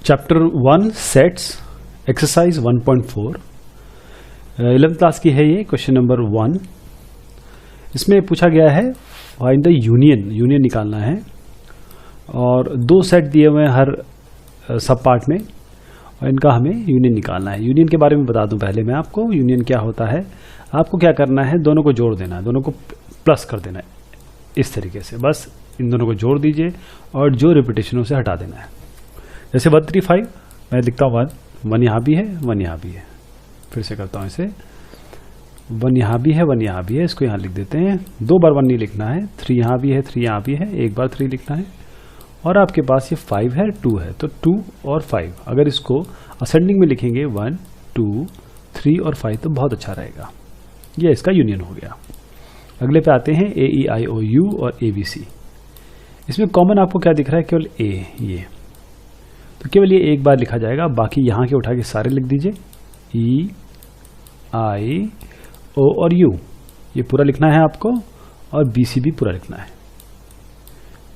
Chapter 1 sets exercise 1.4 11th class की है ये। क्वेश्चन नंबर 1 इसमें पूछा गया है फाइंड द यूनियन निकालना है और दो सेट दिए हुए हैं हर सब पार्ट में और इनका हमें यूनियन निकालना है। यूनियन के बारे में बता दूं पहले मैं आपको, यूनियन क्या होता है। आपको क्या करना है, दोनों को जोड़ देना है, दोनों को प्लस कर देना है इस तरीके से। बस इन दोनों को जोड़ दीजिए और जो रिपीटेशन उसे हटा देना है। जैसे 135 मैं लिखता हूँ 1 यहाँ भी है 1 यहाँ भी है। फिर से करता हूँ इसे, 1 यहाँ भी है 1 यहाँ भी है, इसको यहाँ लिख देते हैं। 2 बार 1 नहीं लिखना है। 3 यहाँ भी है 3 यहाँ भी है, एक बार 3 लिखना है। और आपके पास ये 5 है 2 है, तो 2 और 5 अगर इसको असेंडिंग में लिखेंगे 1 2 3 और 5 तो बहुत अच्छा रहेगा। ये इसका यूनियन हो गया। अगले पे आते हैं AEIOU और ABC। इसमें कॉमन आपको क्या दिख रहा है, केवल A, ये तो केवल ये एक बार लिखा जाएगा, बाकी यहाँ के उठा के सारे लिख दीजिए। EIO और U ये पूरा लिखना है आपको और BC भी पूरा लिखना है।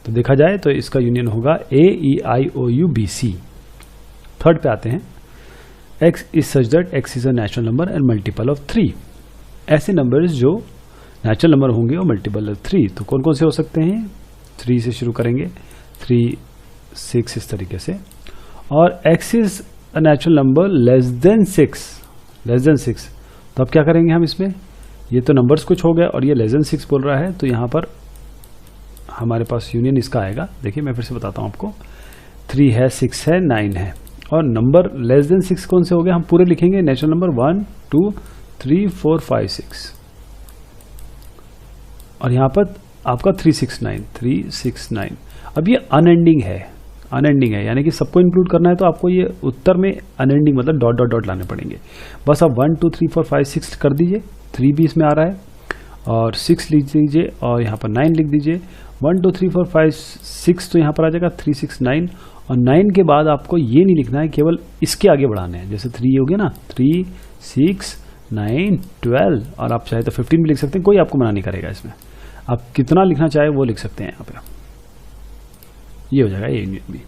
तो देखा जाए तो इसका यूनियन होगा AEIOU BC। थर्ड पे आते हैं X is such that X is a natural number and multiple of 3। ऐसे नंबर्स जो नेचुरल नंबर होंगे और मल्टीपल ऑफ 3 तो कौन कौन से हो सकते हैं। 3 से शुरू करेंगे, 3 6 इस तरीके से। और x is a natural number less than 6 तो अब क्या करेंगे हम इसमें, ये तो नंबर्स कुछ हो गया और ये लेस देन 6 बोल रहा है, तो यहाँ पर हमारे पास यूनियन इसका आएगा। देखिए मैं फिर से बताता हूँ आपको, 3 है 6 है 9 है और नंबर लेस देन 6 कौन से हो गए, हम पूरे लिखेंगे। नेचुरल नंबर 1 2 3 4 5 6 और यहाँ पर आपका 369। अब ये अनएंडिंग है, यानी कि सबको इंक्लूड करना है तो आपको ये उत्तर में अनएंडिंग मतलब डॉट डॉट डॉट लाने पड़ेंगे। बस आप 1 2 3 4 5 6 कर दीजिए, 3 भी इसमें आ रहा है और 6 लिख दीजिए और यहाँ पर 9 लिख दीजिए। 1 2 3 4 5 6 तो यहाँ पर आ जाएगा 3 6 9 और 9 के बाद आपको ये नहीं लिखना है, केवल इसके आगे बढ़ाने हैं। जैसे 3 हो गया ना, 3 6 9 12 और आप चाहे तो 15 भी लिख सकते हैं, कोई आपको मना नहीं करेगा इसमें। आप कितना लिखना चाहे वो लिख सकते हैं यहाँ पे, ये हो जाएगा ये यूनियन भी।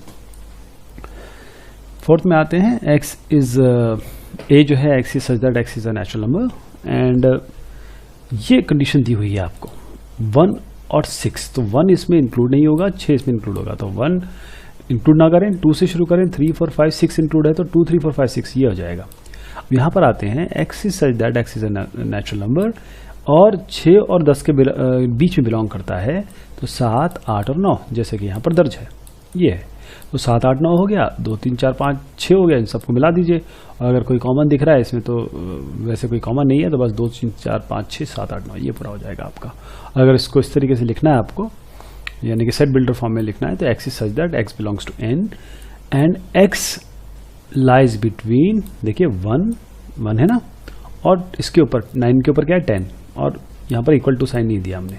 फोर्थ में आते हैं x इज a जो है x is such that x is a natural number and ये कंडीशन दी हुई है आपको 1 और 6, तो 1 इसमें इंक्लूड नहीं होगा, 6 इसमें इंक्लूड होगा। तो 1 इंक्लूड ना करें, 2 से शुरू करें, 3 4 5 6 इंक्लूड है तो 2 3 4 5 6 ये हो जाएगा। अब यहाँ पर आते हैं x is such that x is a natural number और 6 और 10 के बीच में बिलोंग करता है, तो 7 8 और 9 जैसे कि यहाँ पर दर्ज है, ये है। तो 7 8 9 हो गया, 2 3 4 5 6 हो गया, इन सबको मिला दीजिए। और अगर कोई कॉमन दिख रहा है इसमें तो वैसे कोई कॉमन नहीं है, तो बस 2 3 4 5 6 7 8 9 ये पूरा हो जाएगा आपका। अगर इसको इस तरीके से लिखना है आपको, यानी कि सेट बिल्डर फॉर्म में लिखना है, तो x is such that x belongs to n and x lies between, देखिए 1 है ना, और इसके ऊपर 9 के ऊपर क्या है 10 और यहाँ पर इक्वल टू साइन नहीं दिया हमने।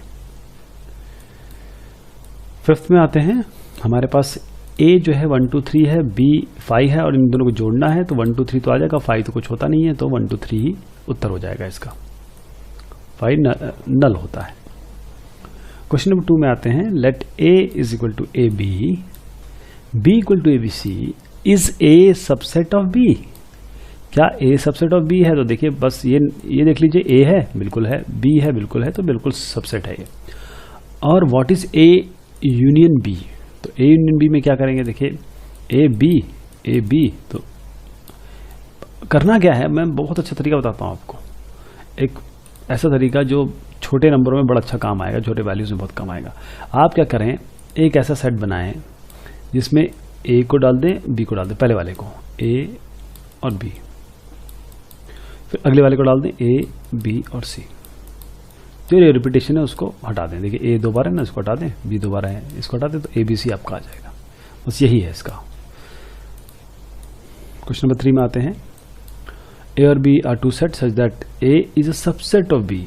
फिफ्थ में आते हैं, हमारे पास a जो है 1 2 3 है, b 5 है और इन दोनों को जोड़ना है, तो 1 2 3 तो आ जाएगा, 5 तो कुछ होता नहीं है, तो 1 2 3 ही उत्तर हो जाएगा इसका। 5 नल होता है। क्वेश्चन नंबर 2 में आते हैं, let a is equal to ab, b equal to abc, is a subset of b। क्या a सबसेट ऑफ b है, तो देखिए बस ये देख लीजिए, a है बिल्कुल है, b है बिल्कुल है, तो बिल्कुल सबसेट है ये। और what is a union b, तो a यूनियन b में क्या करेंगे, देखिए a b तो करना क्या है, मैं बहुत अच्छा तरीका बताता हूँ आपको। एक ऐसा तरीका जो छोटे नंबरों में बड़ा अच्छा काम आएगा, छोटे वैल्यूज में बहुत कम आएगा। आप क्या करें, एक ऐसा सेट बनाएं जिसमें a को डाल दें, b को डाल दें, पहले वाले को a और b, फिर अगले वाले को डाल दें a b और c। जो रिपीटेशन है उसको हटा दें। देखिए a 2 बार है ना, इसको हटा दें, b 2 बार है इसको हटा दें, तो ABC आपका आ जाएगा। बस यही है इसका। क्वेश्चन नंबर 3 में आते हैं, a और b are two set such that a is a subset of b।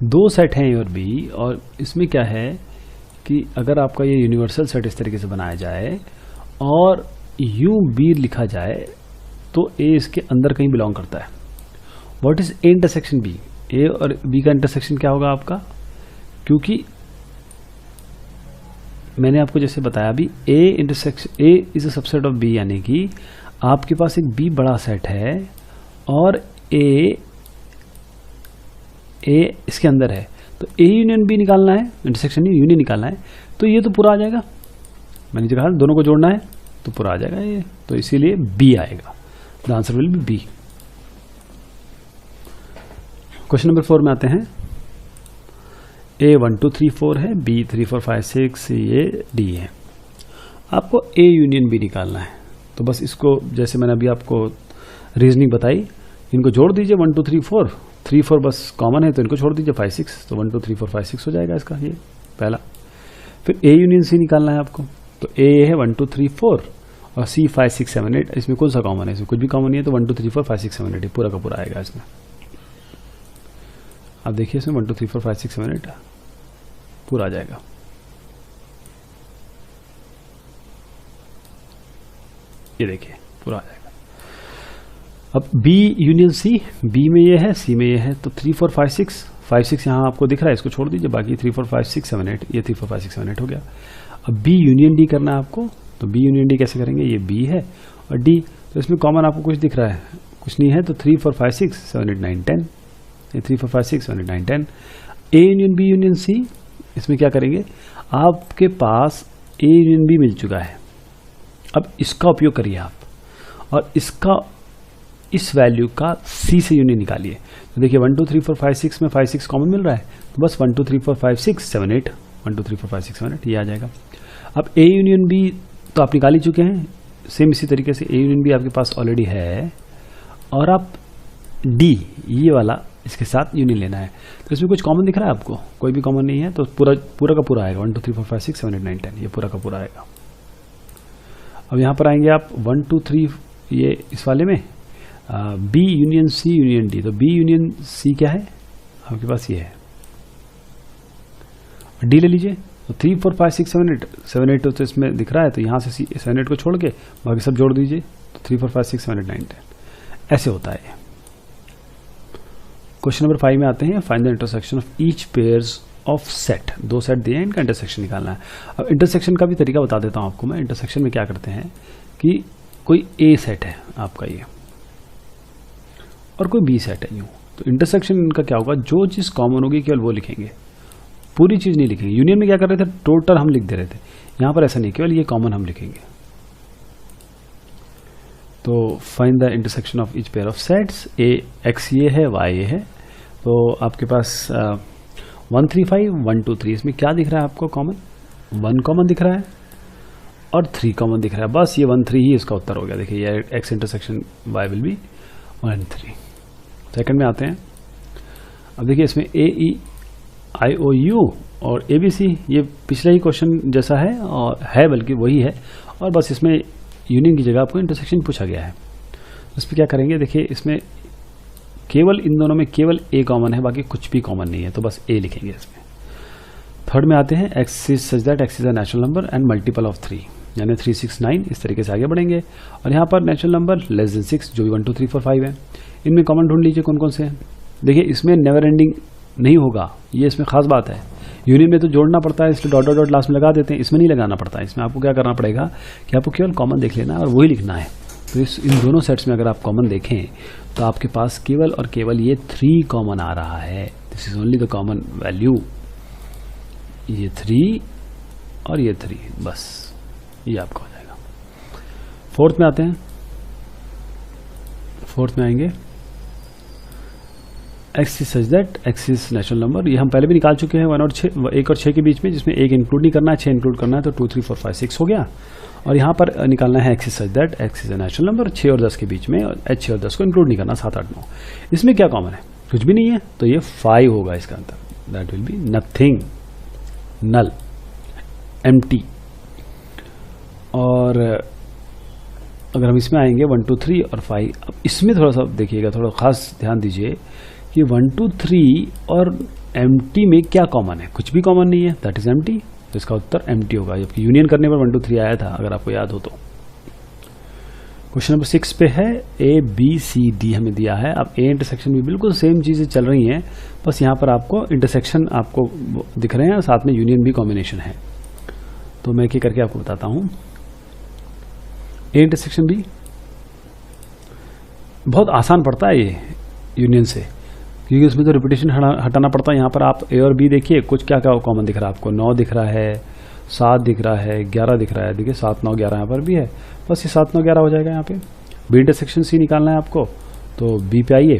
2 set हैं a और b, और इसमें क्या है कि अगर आपका ये यूनिवर्सल सेट इस तरीके से बनाया जाए और u b लिखा जाए तो a इसके अंदर कहीं बिलोंग करता है। What is a intersection b, a और b का इंटरसेक्शन क्या होगा आपका, क्योंकि मैंने आपको जैसे बताया अभी A intersection A is a subset of B, यानी कि आपके पास एक बी बड़ा सेट है और ए इसके अंदर है, तो ए यूनियन बी निकालना है, इंटरसेक्शन यूनियन निकालना है, तो ये तो पूरा आ जाएगा। मैंने जो कहा दोनों को जोड़ना है तो पूरा आ जाएगा ये, तो इसीलिए बी आएगा। The answer will be B. Question number 4 में आते हैं। ए 1 2 3 4 है, बी 3 4 5 6, ये डी है। आपको ए यूनियन बी निकालना है, तो बस इसको जैसे मैंने अभी आपको रीजनिंग बताई, इनको जोड़ दीजिए 1 2 3 4, 3 4 बस कॉमन है तो इनको छोड़ दीजिए 5 6, तो 1 2 3 4 5 6 हो जाएगा इसका ये पहला। फिर ए यूनियन सी निकालना है आपको, तो ए है 1 2 3 4 और सी 5 6 7 8, इसमें कौन सा कॉमन है? इसमें कुछ भी कॉमन नहीं है, तो 1 2 3 4 5 6 7 8 पूरा का पूरा आएगा इसमें। आप देखिए इसमें 1 2 3 4 5 6 7 8 पूरा आ जाएगा। ये देखिए पूरा आ जाएगा। अब बी यूनियन सी, बी में ये है, सी में ये है, तो 3 4 5 6 5 6 यहाँ आपको दिख रहा है, इसको छोड़ दीजिए, बाकी 3 4 5 6 7 8, ये 3 4 5 6 7 8 हो गया। अब बी यूनियन डी करना है आपको, तो बी यूनियन डी कैसे करेंगे? ये बी है और डी, तो इसमें कॉमन आपको कुछ दिख रहा है? कुछ नहीं है, तो 3 4 5 6 7 8 9 10, ये 3 4 5 6 7 8 9 10। A union B union C, इसमें क्या करेंगे? आपके पास ए यूनियन बी मिल चुका है, अब इसका उपयोग करिए आप, और इसका इस वैल्यू का सी से यूनियन निकालिए। तो देखिए 1 2 3 4 5 6 में 5 6 कॉमन मिल रहा है, तो बस 1 2 3 4 5 6 7 8, 1 2 3 4 5 6 7 8 ये आ जाएगा। अब ए यूनियन बी तो आप निकाल ही चुके हैं, सेम इसी तरीके से ए यूनियन बी आपके पास ऑलरेडी है, और आप डी ये वाला इसके साथ यूनियन लेना है। तो इसमें कुछ कॉमन दिख रहा है आपको? कोई भी कॉमन नहीं है, तो पूरा का पूरा आएगा 1 2 3 4 5 6 7 8 9 10, ये पूरा का पूरा आएगा। अब यहाँ पर आएंगे आप 1 2 3 ये इस वाले में B union C union D, तो बी यूनियन सी क्या है आपके पास? ये है, डी ले लीजिए। तो 3 4 5 6 7 8 7 8 तो इसमें दिख रहा है, तो यहाँ से 7 8 को छोड़ के बाकी सब जोड़ दीजिए, तो 3 4 5 6 7 8 9 10 ऐसे होता है। क्वेश्चन नंबर 5 में आते हैं। Find the intersection of each pairs of set, दो सेट दिए हैं, इनका इंटरसेक्शन निकालना है। अब इंटरसेक्शन का भी तरीका बता देता हूँ आपको मैं। इंटरसेक्शन में क्या करते हैं कि कोई ए सेट है आपका ये, और कोई बी सेट है यूं, तो इंटरसेक्शन इनका क्या होगा? जो चीज कॉमन होगी केवल वो लिखेंगे, पूरी चीज नहीं लिखेंगे। यूनियन में क्या कर रहे थे? टोटल हम लिख दे रहे थे, यहां पर ऐसा नहीं, केवल ये कॉमन हम लिखेंगे। तो find the intersection of each pair of sets, A x ये है, वाई ये है, तो आपके पास 1 3 5 1 2 3, इसमें क्या दिख रहा है आपको? कॉमन 1 कॉमन दिख रहा है और 3 कॉमन दिख रहा है, बस ये 1 3 ही इसका उत्तर हो गया। देखिए ये X intersection Y will be 1 3। Second में आते हैं। अब देखिए इसमें ए ई आई ओ यू और ए बी सी, ये पिछले ही क्वेश्चन जैसा है, और है बल्कि वही है, और बस इसमें यूनियन की जगह आपको इंटरसेक्शन पूछा गया है। इस पर क्या करेंगे? देखिए इसमें केवल इन दोनों में केवल ए कॉमन है, बाकी कुछ भी कॉमन नहीं है, तो बस ए लिखेंगे इसमें। थर्ड में आते हैं। X is such that X is a natural number and multiple of 3, यानी 3 6 9, इस तरीके से आगे बढ़ेंगे। और यहाँ पर नेचुरल नंबर लेस देन 6, जो भी 1 2 3 4 5 है, इनमें कॉमन ढूंढ लीजिए कौन कौन से हैं। देखिए इसमें नेवर एंडिंग नहीं होगा, ये इसमें खास बात है। यूनियन में तो जोड़ना पड़ता है, इसलिए डॉट डॉट डॉट लास्ट में लगा देते हैं, इसमें नहीं लगाना पड़ता है। इसमें आपको क्या करना पड़ेगा कि आपको केवल कॉमन देख लेना है और वही लिखना है। तो इन दोनों सेट्स में अगर आप कॉमन देखें तो आपके पास केवल और केवल ये 3 कॉमन आ रहा है। This is only the common value, ये 3 और ये 3, बस ये आपका हो जाएगा। फोर्थ में आते हैं। फोर्थ में आएंगे। X is such that X is natural number, ये हम पहले भी निकाल चुके हैं 1 और 6 के बीच में, जिसमें 1 इंक्लूड नहीं करना है, 6 इंक्लूड करना है, तो 2 3 4 5 6 हो गया। और यहाँ पर निकालना है x is such that X is a natural number, 6 और 10 के बीच में, 6 और 10 को इंक्लूड नहीं करना, 7 8 9। इसमें क्या कॉमन है? कुछ भी नहीं है, तो ये 5 होगा इसका answer. That will be nothing, null, empty. और अगर हम इसमें आएंगे 1 2 3 और 5, अब इसमें थोड़ा सा देखिएगा, थोड़ा खास ध्यान दीजिए कि 1 2 3 और एम्प्टी में क्या कॉमन है? कुछ भी कॉमन नहीं है, दैट इज एम्प्टी, तो इसका उत्तर एम्प्टी होगा। जबकि यूनियन करने पर 1 2 3 आया था, अगर आपको याद हो तो। क्वेश्चन नंबर 6 पे है। ए बी सी डी हमें दिया है। अब ए इंटरसेक्शन भी बिल्कुल सेम चीजें चल रही हैं, बस यहाँ पर आपको इंटरसेक्शन आपको दिख रहे हैं, साथ में यूनियन भी कॉम्बिनेशन है। तो मैं क्या करके आपको बताता हूं। ए इंटरसेक्शन बी बहुत आसान पड़ता है ये यूनियन से, क्योंकि उसमें तो रिपीटेशन हटाना पड़ता है। यहाँ पर आप ए और बी देखिए, कुछ क्या क्या कॉमन दिख रहा है आपको, 9 दिख रहा है, 7 दिख रहा है, 11 दिख रहा है। देखिए 7 9 11 यहाँ पर भी है, बस ये 7 9 11 हो जाएगा। यहाँ पे बी इंटरसेक्शन सी निकालना है आपको, तो बी पे आइए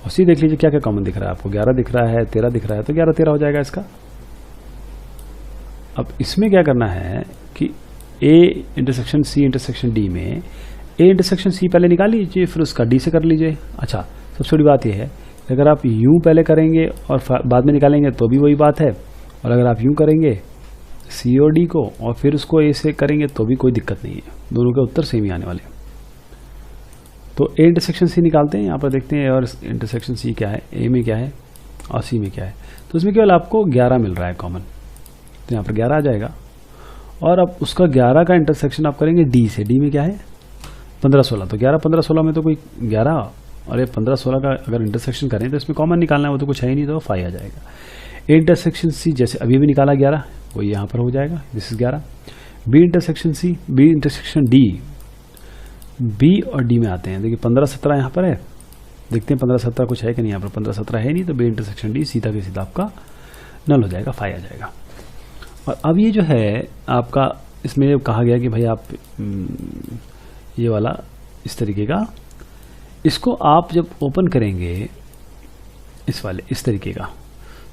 और सी देख लीजिए क्या क्या कॉमन दिख रहा है आपको। 11 दिख रहा है, 13 दिख रहा है, तो 11 13 हो जाएगा इसका। अब इसमें क्या करना है कि A intersection C intersection D में ए इंटरसेक्शन सी पहले निकाल लीजिए, फिर उसका डी से कर लीजिए। अच्छा, सबसे बड़ी बात यह है कि अगर आप यूं पहले करेंगे और बाद में निकालेंगे तो भी वही बात है, और अगर आप यूं करेंगे सी और डी को और फिर उसको ए से करेंगे तो भी कोई दिक्कत नहीं है, दोनों के उत्तर सेम ही आने वाले। तो ए इंटरसेक्शन सी निकालते हैं। यहाँ पर देखते हैं और इंटरसेक्शन सी क्या है, ए में क्या है और सी में क्या है। तो इसमें केवल आपको 11 मिल रहा है कॉमन, तो यहाँ पर 11 आ जाएगा। और अब उसका 11 का इंटरसेक्शन आप करेंगे डी से। डी में क्या है 15 16, तो 11 15 16 में तो कोई 11 और ये 15 16 का अगर इंटरसेक्शन करें तो इसमें कॉमन निकालना है, वो तो कुछ है ही नहीं, तो 5 आ जाएगा। ए इंटरसेक्शन सी जैसे अभी भी निकाला 11, वो यहाँ पर हो जाएगा, this is 11। B intersection C, B intersection D, B और डी में आते हैं। देखिए 15 17 यहाँ पर है, देखते हैं 15 17 कुछ है कि नहीं। यहाँ पर 15 17 है नहीं, तो बी इंटरसेक्शन डी सीधा के सीधा आपका नल हो जाएगा, 5 आ जाएगा। और अब ये जो है आपका, इसमें कहा गया कि भाई आप ये वाला इस तरीके का, इसको आप जब ओपन करेंगे इस वाले इस तरीके का,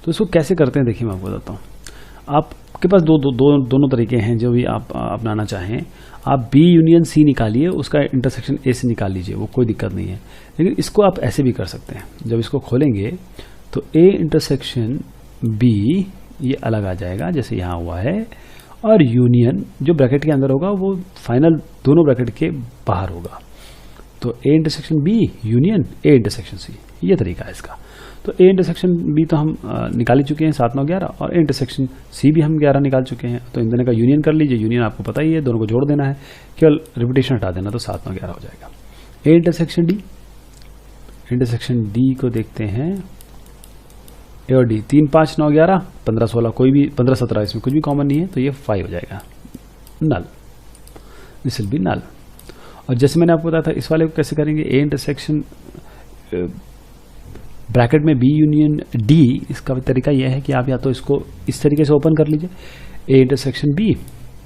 तो इसको कैसे करते हैं देखिए मैं आपको बताता हूँ। आपके पास दोनों तरीके हैं जो भी आप अपनाना चाहें। आप बी यूनियन सी निकालिए, उसका इंटरसेक्शन ए से निकाल लीजिए, वो कोई दिक्कत नहीं है। लेकिन इसको आप ऐसे भी कर सकते हैं, जब इसको खोलेंगे तो ए इंटरसेक्शन बी ये अलग आ जाएगा जैसे यहाँ हुआ है, और यूनियन जो ब्रैकेट के अंदर होगा वो फाइनल दोनों ब्रैकेट के बाहर होगा। तो A intersection B union A intersection C, ये तरीका है इसका। तो ए इंटरसेक्शन बी तो हम निकाल ही चुके हैं 7 9 11, और ए इंटरसेक्शन सी भी हम 11 निकाल चुके हैं। तो इन दोनों का यूनियन कर लीजिए, यूनियन आपको पता ही है, दोनों को जोड़ देना है, केवल रिपीटेशन हटा देना, तो 7 9 11 हो जाएगा। A intersection D, intersection D को देखते हैं, ए और डी 3 5 9 11 15 16, कोई भी 15 17 इसमें कुछ भी कॉमन नहीं है, तो ये 5 हो जाएगा, नल, दिस विल बी नल। और जैसे मैंने आपको बताया था इस वाले को कैसे करेंगे, ए इंटरसेक्शन ब्रैकेट में बी यूनियन डी, इसका तरीका यह है कि आप या तो इसको इस तरीके से ओपन कर लीजिए, ए इंटरसेक्शन बी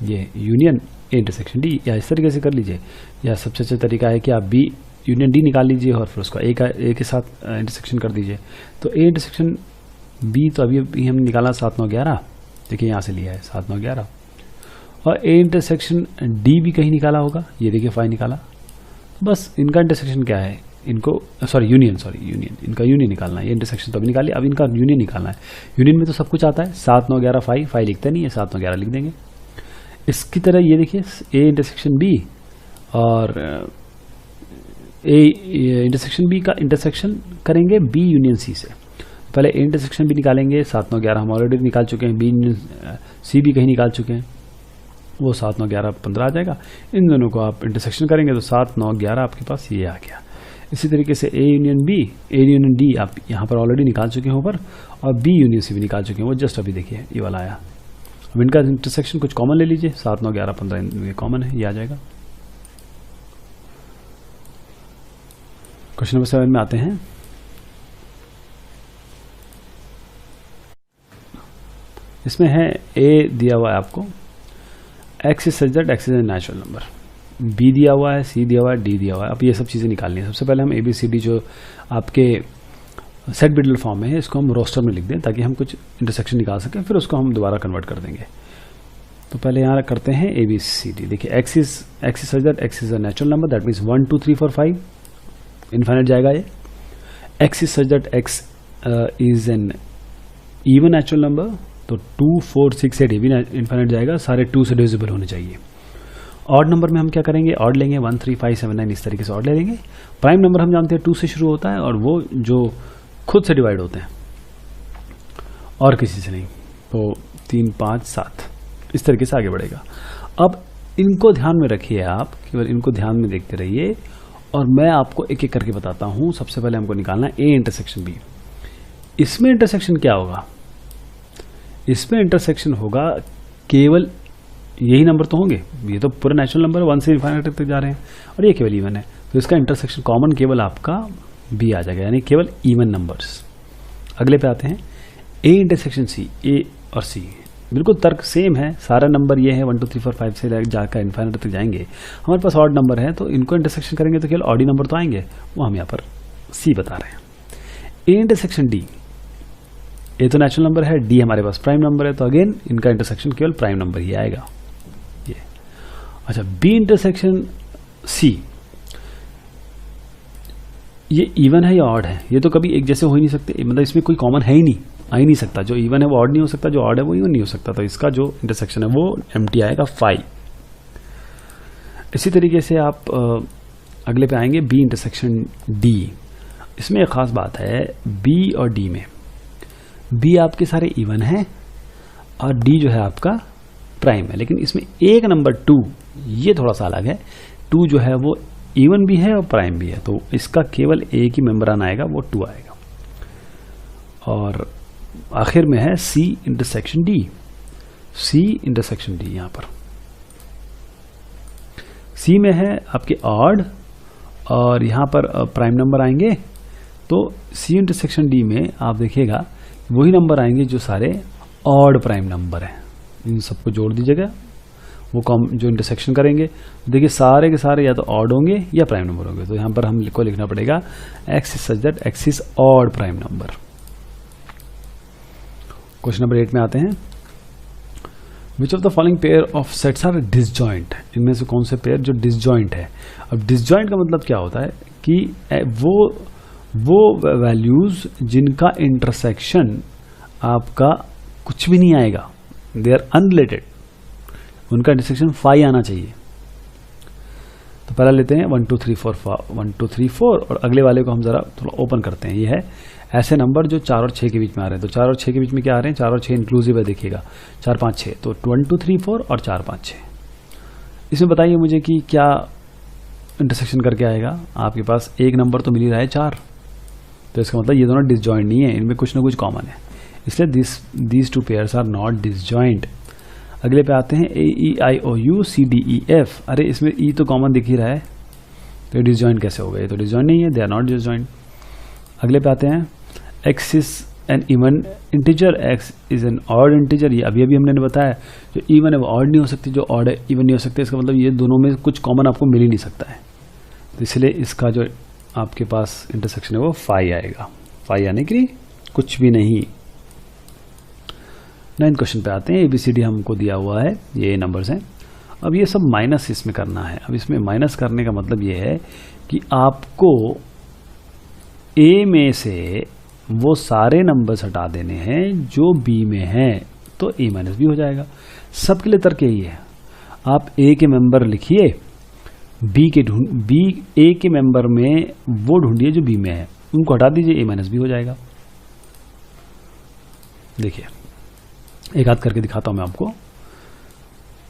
ये यूनियन ए इंटरसेक्शन डी, या इस तरीके से कर लीजिए, या सबसे अच्छा तरीका है कि आप बी यूनियन डी निकाल लीजिए और फिर उसका ए के साथ इंटरसेक्शन कर दीजिए। तो ए इंटरसेक्शन बी तो अभी हम निकाला 7 9 11, देखिए यहाँ से लिया है 7 9 11, और ए इंटरसेक्शन डी भी कहीं निकाला होगा, ये देखिए 5 निकाला। बस इनका इंटरसेक्शन क्या है, इनको यूनियन इनका यूनियन निकालना है। ये इंटरसेक्शन तो अभी निकालिए, अब इनका यूनियन निकालना है। यूनियन में तो सब कुछ आता है, 7 9 11 5 लिखते नहीं है, 7 9 11 लिख देंगे। इसकी तरह ये देखिए ए इंटरसेक्शन बी और ए इंटरसेक्शन बी का इंटरसेक्शन करेंगे बी यूनियन सी से। पहले ए इंटरसेक्शन भी निकालेंगे, 7 9 11 हम ऑलरेडी निकाल चुके हैं, बी यूनियन सी भी कहीं निकाल चुके हैं, वो 7 9 11 15 आ जाएगा। इन दोनों को आप इंटरसेक्शन करेंगे तो 7 9 11 आपके पास ये आ गया। इसी तरीके से A union B, A union D आप यहाँ पर ऑलरेडी निकाल चुके हैं ऊपर, और बी यूनियन सी भी निकाल चुके हैं, वो जस्ट अभी देखिए ये वाला आया। अब इनका इंटरसेक्शन कुछ कॉमन ले लीजिए, 7 9 11 15 इनके कॉमन है, ये आ जाएगा। क्वेश्चन नंबर 7 में आते हैं। इसमें है ए दिया हुआ है आपको, X is such that X is a natural number, B दिया हुआ है, सी दिया हुआ है, डी दिया हुआ है। अब ये सब चीज़ें निकालनी है। सबसे पहले हम ABCD जो आपके सेट बिल्डर फॉर्म में है, इसको हम रोस्टर में लिख दें ताकि हम कुछ इंटरसेक्शन निकाल सकें, फिर उसको हम दोबारा कन्वर्ट कर देंगे। तो पहले यहाँ करते हैं ABCD। देखिए x is such that X is a natural number, that means 1 2 3 4 5 infinite जाएगा ये। X is such that X is an even natural number, तो 2 4 6 8 भी इनफाइनाइट जाएगा, सारे 2 से डिविजिबल होने चाहिए। ऑड नंबर में हम क्या करेंगे, ऑड लेंगे, 1 3 5 7 9 इस तरीके से ऑड ले लेंगे। प्राइम नंबर हम जानते हैं 2 से शुरू होता है, और वो जो खुद से डिवाइड होते हैं और किसी से नहीं, तो 3 5 7 इस तरीके से आगे बढ़ेगा। अब इनको ध्यान में रखिए, आप केवल इनको ध्यान में देखते रहिए, और मैं आपको एक एक करके बताता हूं। सबसे पहले हमको निकालना है ए इंटरसेक्शन बी। इसमें इंटरसेक्शन क्या होगा, इसमें इंटरसेक्शन होगा केवल यही नंबर तो होंगे, ये तो पूरा नेचुरल नंबर 1 से इनफाइनाइट तक जा रहे हैं और ये केवल इवन है, तो इसका इंटरसेक्शन कॉमन केवल आपका बी आ जाएगा, यानी केवल इवन नंबर्स। अगले पे आते हैं ए इंटरसेक्शन सी, ए और सी बिल्कुल तर्क सेम है, सारा नंबर ये है 1 2 3 4 5 से जाकर इनफाइनाइट तक जाएंगे। हमारे पास ऑड नंबर है तो इनको इंटरसेक्शन करेंगे तो केवल ऑड ही नंबर तो आएंगे, वो हम यहाँ पर सी बता रहे हैं। ए इंटरसेक्शन डी, ए तो नेचुरल नंबर है, डी हमारे पास प्राइम नंबर है, तो अगेन इनका इंटरसेक्शन केवल प्राइम नंबर ही आएगा ये। अच्छा, बी इंटरसेक्शन सी, ये इवन है या ऑड है, ये तो कभी एक जैसे हो ही नहीं सकते, मतलब इसमें कोई कॉमन है ही नहीं, आ ही नहीं सकता। जो इवन है वो ऑड नहीं हो सकता, जो ऑड है वो इवन नहीं हो सकता, तो इसका जो इंटरसेक्शन है वो एम्प्टी आएगा 5। इसी तरीके से आप अगले पे आएंगे बी इंटरसेक्शन डी। इसमें एक खास बात है, बी और डी में, बी आपके सारे इवन हैं और डी जो है आपका प्राइम है, लेकिन इसमें एक नंबर 2 ये थोड़ा सा अलग है, 2 जो है वो इवन भी है और प्राइम भी है, तो इसका केवल एक ही मेंबरान आएगा, वो 2 आएगा। और आखिर में है C intersection D, C intersection D, यहां पर सी में है आपके ऑड और यहां पर प्राइम नंबर आएंगे, तो सी इंटरसेक्शन डी में आप देखिएगा वही नंबर आएंगे जो सारे ऑड प्राइम नंबर हैं, इन सबको जोड़ दीजिएगा, वो जो इंटरसेक्शन करेंगे देखिए सारे के सारे या तो ऑड होंगे या प्राइम नंबर होंगे, तो यहां पर हमको लिखना पड़ेगा X is such that X is odd prime number. Question number 8 में आते हैं, which of the following pair of sets are disjoint, इनमें से कौन से पेयर जो डिसजॉइंट है। अब डिसजॉइंट का मतलब क्या होता है कि वो वैल्यूज जिनका इंटरसेक्शन आपका कुछ भी नहीं आएगा, दे आर अनरिलेटेड, उनका इंटरसेक्शन 5 आना चाहिए। तो पहला लेते हैं 1 2 3 4 और अगले वाले को हम जरा थोड़ा ओपन करते हैं। ये है ऐसे नंबर जो 4 और 6 के बीच में आ रहे हैं, तो 4 और 6 के बीच में क्या आ रहे हैं, 4 और 6 इंक्लूसिव है, देखिएगा 4 5 6, तो 1 2 3 4 और 4 5 6। इसमें बताइए मुझे कि क्या इंटरसेक्शन करके आएगा। आपके पास एक नंबर तो मिल ही रहा है 4, तो इसका मतलब ये दोनों डिसजॉइंट नहीं है, इनमें कुछ ना कुछ कॉमन है, इसलिए these two pairs are not disjoint. अगले पे आते हैं A E I O U C D E F, अरे इसमें ई तो कॉमन दिख ही रहा है, तो डिसजॉइंट कैसे हो गए, ये तो डिसजॉइंट नहीं है, दे आर नॉट डिसजॉइंट। अगले पे आते हैं x is an even integer, x is an odd integer, ये अभी हमने बताया, जो इवन है वो ऑड नहीं हो सकती, जो ऑड है इवन नहीं हो सकती, इसका मतलब ये दोनों में कुछ कॉमन आपको मिल ही नहीं सकता है, तो इसलिए इसका जो आपके पास इंटरसेक्शन है वो 5 आएगा, 5 यानी कि कुछ भी नहीं। 9 क्वेश्चन पे आते हैं, ABCD हमको दिया हुआ है, ये नंबर्स हैं, अब ये सब माइनस इसमें करना है। अब इसमें माइनस करने का मतलब ये है कि आपको ए में से वो सारे नंबर्स हटा देने हैं जो बी में हैं, तो ए माइनस बी हो जाएगा। सबके लिए तर्क यही है, आप ए के मेंबर लिखिए, ए के मेंबर में वो ढूंढिए जो बी में है, उनको हटा दीजिए, ए माइनस बी हो जाएगा। देखिए एक हाथ करके दिखाता हूं मैं आपको,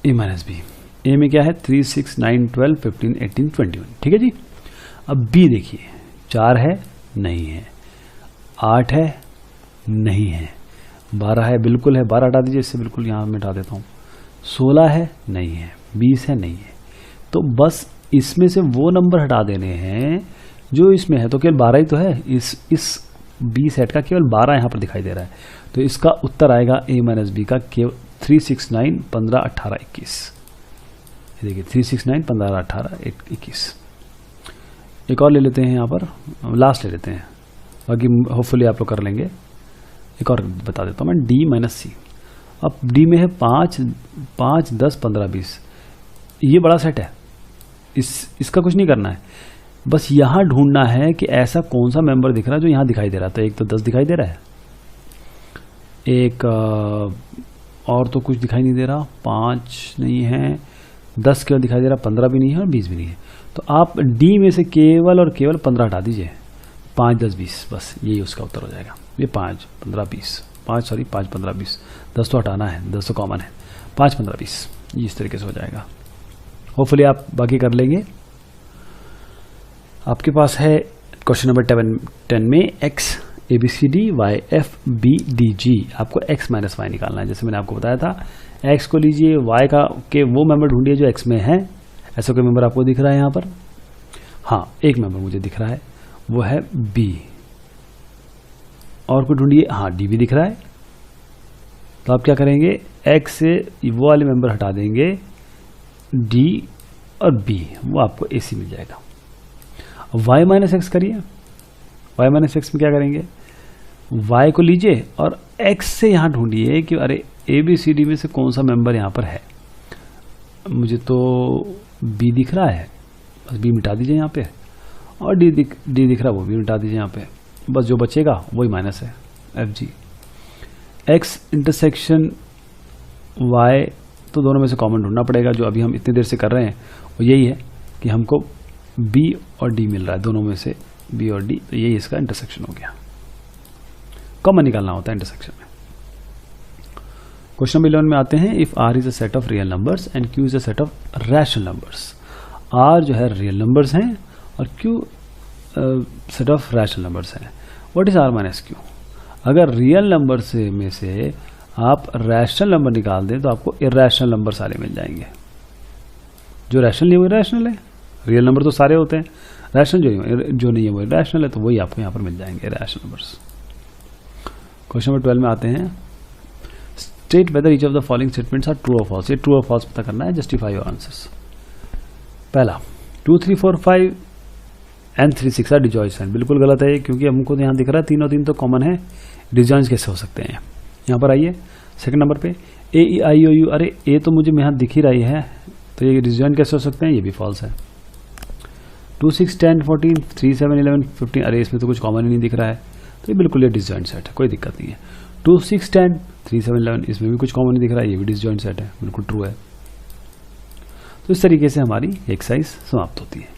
ए माइनस बी, ए में क्या है 3 6 9 12 15 18 21, ठीक है जी। अब बी देखिए, 4 है नहीं है, 8 है नहीं है, 12 है बिल्कुल है, 12 हटा दीजिए, इससे बिल्कुल यहां मैं हटा देता हूं, 16 है नहीं है, 20 है नहीं है, तो बस इसमें से वो नंबर हटा देने हैं जो इसमें है, तो केवल 12 ही तो है, इस बी सेट का केवल 12 यहां पर दिखाई दे रहा है, तो इसका उत्तर आएगा ए माइनस बी का केवल 3 6 9 15 18 21। देखिए 3 6 9 15 18 21। एक और ले लेते हैं, यहाँ पर लास्ट ले लेते हैं, बाकी होपफुली आप लोग कर लेंगे। एक और बता देता हूँ मैं, डी माइनस सी। अब डी में है 5 5 10 15 20, ये बड़ा सेट है, इसका कुछ नहीं करना है, बस यहाँ ढूंढना है कि ऐसा कौन सा मेंबर दिख रहा है जो यहाँ दिखाई दे रहा है। तो एक तो 10 दिखाई दे रहा है, एक और तो कुछ दिखाई नहीं दे रहा, 5 नहीं है, 10 केवल दिखाई दे रहा, 15 भी नहीं है और 20 भी नहीं है, तो आप डी में से केवल और केवल 15 हटा दीजिए, 5 10 20, बस यही उसका उत्तर हो जाएगा। ये 5 15 20 5 15 20, 10 तो हटाना है, 10 तो कॉमन है, 5 15 20, ये इस तरीके से हो जाएगा। होपफुली आप बाकी कर लेंगे। आपके पास है क्वेश्चन नंबर 10 में एक्स ABCDYFBDG आपको x माइनस वाई निकालना है। जैसे मैंने आपको बताया था, x को लीजिए, y का के वो मेंबर ढूंढिए जो x में है। ऐसा कोई मेंबर आपको दिख रहा है यहाँ पर? हाँ, एक मेंबर मुझे दिख रहा है, वो है b। और कोई ढूंढिए, हाँ d भी दिख रहा है। तो आप क्या करेंगे, x से वो वाले मेंबर हटा देंगे, d और b, वो आपको AC मिल जाएगा। y माइनस एक्स करिए, y माइनस एक्स में क्या करेंगे, y को लीजिए और x से यहाँ ढूंढिए कि अरे ABCD में से कौन सा मेंबर यहाँ पर है। मुझे तो b दिख रहा है, बस b मिटा दीजिए यहाँ पे, और d दिख रहा है, वो भी मिटा दीजिए यहाँ पे। बस जो बचेगा वही माइनस है, FG। x इंटरसेक्शन y, तो दोनों में से कॉमन ढूंढना पड़ेगा। जो अभी हम इतनी देर से कर रहे हैं वो यही है कि हमको b और d मिल रहा है, दोनों में से b और d, तो यही इसका इंटरसेक्शन हो गया। कॉमन निकालना होता है इंटरसेक्शन में। क्वेश्चन नंबर 11 में आते हैं, if r is a set of real numbers and q is a set of rational numbers. r जो है रियल नंबर्स हैं और q set of rational numbers हैं। What is r minus q? अगर real number से में से आप रैशनल नंबर निकाल दें तो आपको इरैशनल नंबर सारे मिल जाएंगे। जो रैशनल नहीं वो इरैशनल है, रियल नंबर तो सारे होते हैं, रैशनल जो नहीं है वो इरैशनल है, तो वही आपको यहाँ पर मिल जाएंगे इरैशनल नंबर्स। क्वेश्चन नंबर 12 में आते हैं, state whether each of the following statements are true और फॉल्स। ये ट्रू और फॉल्स पता करना है, जस्टिफाई योर आंसर्स। पहला, 2 3 4 5 एंड 3 6 आर डिजॉइंट। बिल्कुल गलत है, क्योंकि हमको तो यहाँ दिख रहा है 3 और 3 तो कॉमन है, डिजॉइंट कैसे हो सकते हैं। यहाँ पर आइए सेकंड नंबर पे, A E I O U, अरे ए तो मुझे यहाँ दिख ही रही है, तो ये डिजॉइंट कैसे हो सकते हैं, ये भी फॉल्स है। 2 6 10 14 3 7 11 15, अरे इसमें तो कुछ कॉमन ही नहीं दिख रहा है, तो ये बिल्कुल ये डिसजॉइंट सेट है, कोई दिक्कत नहीं है। 2 6 10 3 7 11, इसमें भी कुछ कॉमन नहीं दिख रहा है, ये भी डिसजॉइंट सेट है, बिल्कुल ट्रू है। तो इस तरीके से हमारी एक्सरसाइज समाप्त होती है।